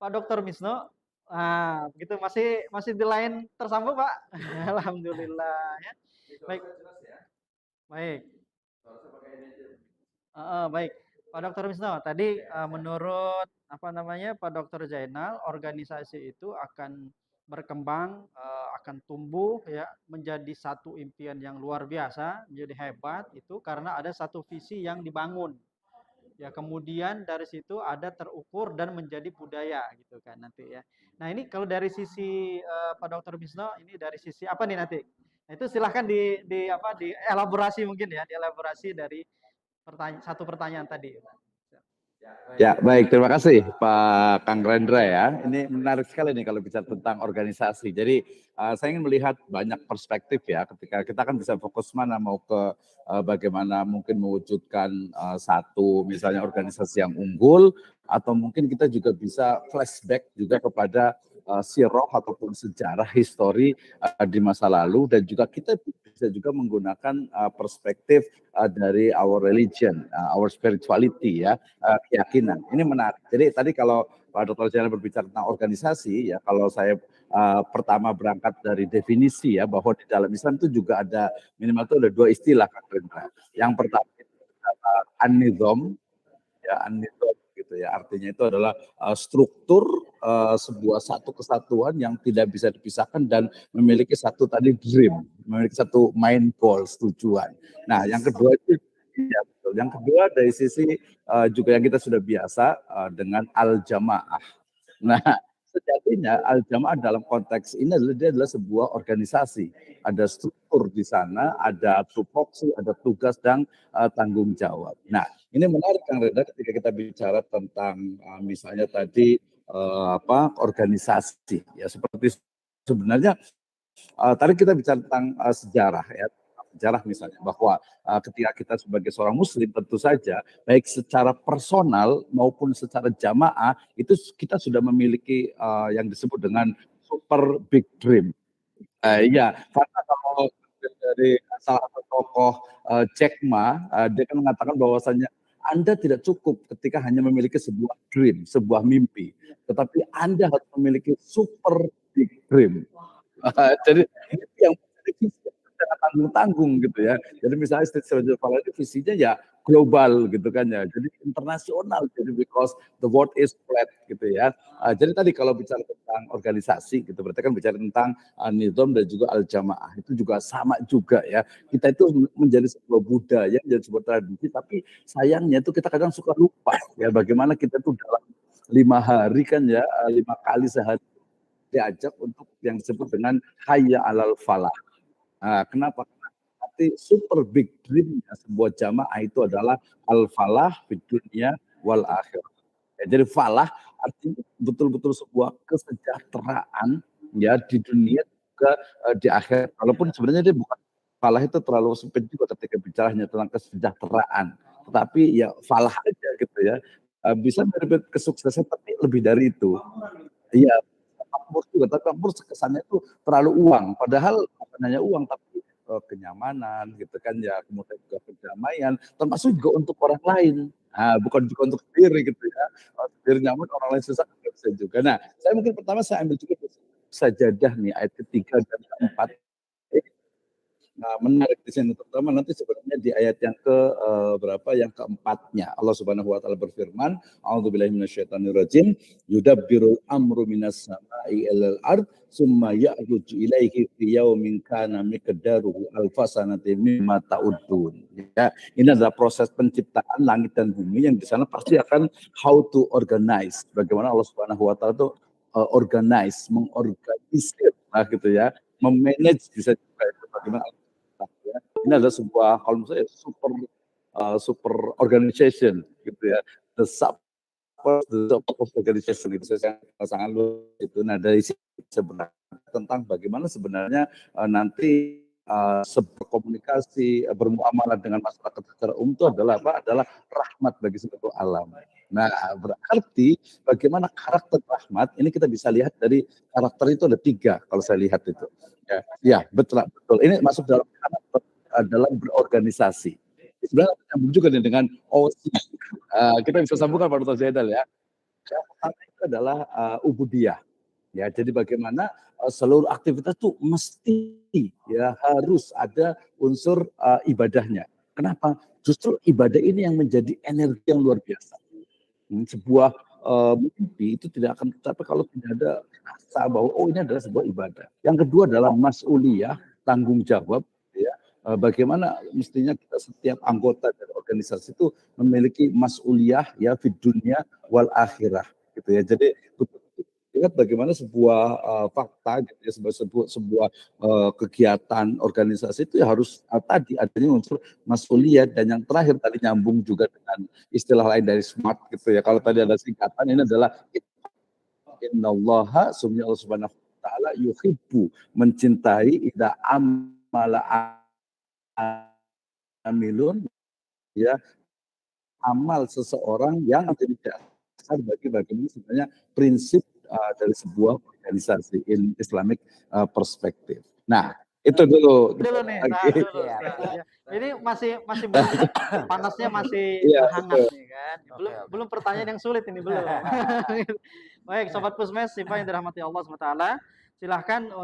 Pak Dokter Misno. Ah, begitu masih masih di line tersambung, Pak? Alhamdulillah ya. Baik. Baik. Heeh, baik. Pak Dokter Misno, tadi menurut apa namanya Pak Dokter Zainal, organisasi itu akan berkembang, akan tumbuh ya menjadi satu impian yang luar biasa, menjadi hebat itu karena ada satu visi yang dibangun. Ya, kemudian dari situ ada terukur dan menjadi budaya gitu kan nanti ya. Nah, ini kalau dari sisi Pak Dokter Bisno ini dari sisi apa nih nanti? Nah, itu silahkan di apa dielaborasi mungkin ya, dielaborasi dari satu pertanyaan tadi. Ya, baik. Terima kasih Pak Kang Rendra ya. Ini menarik sekali nih kalau bicara tentang organisasi. Jadi saya ingin melihat banyak perspektif ya. Ketika kita kan bisa fokus mana mau ke bagaimana mungkin mewujudkan satu misalnya organisasi yang unggul, atau mungkin kita juga bisa flashback juga kepada sirah ataupun sejarah histori di masa lalu, dan juga kita bisa juga menggunakan perspektif dari our religion, our spirituality ya, keyakinan. Ini menarik. Jadi tadi kalau Pak Dr. Zainal berbicara tentang organisasi ya, kalau saya pertama berangkat dari definisi ya, bahwa di dalam Islam itu juga ada minimal itu ada dua istilah Kak Rendra. Yang pertama itu an-nizam ya, an-nizam gitu ya. Artinya itu adalah struktur sebuah satu kesatuan yang tidak bisa dipisahkan dan memiliki satu tadi dream, memiliki satu main goals, tujuan. Nah, yang kedua itu ya betul. Yang kedua dari sisi juga yang kita sudah biasa dengan al-jamaah. Nah, sejatinya al-jamaah dalam konteks ini dia adalah sebuah organisasi. Ada struktur di sana, ada tupoksi, ada tugas dan tanggung jawab. Nah, ini menarik Kang Reda ketika kita bicara tentang misalnya tadi organisasi ya, seperti sebenarnya tadi kita bicara tentang sejarah ya, sejarah misalnya bahwa ketika kita sebagai seorang muslim tentu saja baik secara personal maupun secara jamaah itu kita sudah memiliki yang disebut dengan super big dream. Iya, karena kalau dari salah satu tokoh Jack Ma, dia kan mengatakan bahwasanya Anda tidak cukup ketika hanya memiliki sebuah dream, sebuah mimpi, tetapi Anda harus memiliki super big dream. Jadi itu yang sangat tanggung-tanggung gitu ya. Jadi misalnya State Survival itu visinya ya global gitu kan ya. Jadi internasional. Jadi because the world is flat gitu ya. Jadi tadi kalau bicara tentang organisasi gitu berarti kan bicara tentang nizam dan juga al-jamaah. Itu juga sama juga ya. Kita itu menjadi sebuah budaya, menjadi sebuah tradisi, tapi sayangnya itu kita kadang suka lupa ya bagaimana kita tuh dalam 5 hari kan ya, 5 kali sehari diajak untuk yang disebut dengan hayya alal falah. Nah, kenapa? Nanti super big dream-nya sebuah jamaah itu adalah al falah di dunia wal akhir. Ya, jadi falah artinya betul-betul sebuah kesejahteraan ya di dunia juga di akhir. Walaupun sebenarnya dia bukan falah itu terlalu sempit juga ketika bicara hanya tentang kesejahteraan. Tetapi ya falah aja gitu ya. Bisa menyebut kesuksesan tapi lebih dari itu. Iya, makmur juga, tapi makmur kesannya itu terlalu uang, padahal bukan hanya uang, tapi kenyamanan gitu kan ya, kemudian juga perdamaian, termasuk juga untuk orang lain. Nah, bukan juga untuk sendiri gitu ya. Kalau sendiri nyaman, orang lain susah, nggak bisa juga. Nah, saya mungkin pertama saya ambil juga sajadah nih ayat ketiga dan keempat. Nah, menarik di sini terutama nanti sebenarnya di ayat yang ke berapa yang keempatnya Allah Subhanahu wa taala berfirman, a'udzubillahi minasyaitonirrajim, yudabbirul amru minas sama'i ilal ard summa ya'ruju ilaihi fi yaumin kana miqdaruhu alfasanati mimma ta'udun. Ya, ini adalah proses penciptaan langit dan bumi yang di sana pasti akan how to organize. Bagaimana Allah Subhanahu wa taala itu organize, mengorganisir lah gitu ya, memanage bisa juga itu bagaimana ya. Ini adalah sebuah kalau menurut saya super organization gitu ya. The sub organization itu saya sangat luar itu. Nah dari sini sebenarnya tentang bagaimana sebenarnya nanti berkomunikasi, bermuamalah dengan masyarakat secara umum itu adalah apa? Adalah rahmat bagi seluruh alam. Nah, berarti bagaimana karakter rahmat ini kita bisa lihat dari karakter itu ada 3 kalau saya lihat itu. Ya, betul, betul. Ini masuk dalam karakter dalam berorganisasi. Sebenarnya nyambung juga nih dengan OSI. Kita bisa sambungkan Pak Dr. Zainal ya. Yang pertama itu adalah ubudiyah. Ya, jadi bagaimana seluruh aktivitas itu mesti ya harus ada unsur ibadahnya. Kenapa? Justru ibadah ini yang menjadi energi yang luar biasa. Sebuah mimpi itu tidak akan tercapai kalau tidak ada rasa bahwa oh ini adalah sebuah ibadah. Yang kedua adalah mas'uliyah, tanggung jawab. Ya, bagaimana mestinya kita setiap anggota dari organisasi itu memiliki mas'uliyah ya di dunia wal akhirah gitu ya. Jadi ingat bagaimana sebuah fakta gitu ya, sebuah kegiatan organisasi itu ya harus tadi adanya unsur mas'uliyah, dan yang terakhir tadi nyambung juga dengan istilah lain dari SMART gitu ya. Kalau tadi ada singkatan, ini adalah innallaha sumya Allah subhanahu wa ta'ala yuhibbu, mencintai idza amala amilun ya, amal seseorang yang menjadi dasar bagi bagaimana sebenarnya prinsip dari sebuah organisasi in Islamic perspective. Nah, itu dulu. Dulu nih, Lagi. tahan dulu. Ya. Ini masih belum panasnya masih Iya, hangat nih kan. Oke. Belum pertanyaan yang sulit ini belum. Baik, sobat Pusmes, Sipa yang dirahmati Allah SWT, silahkan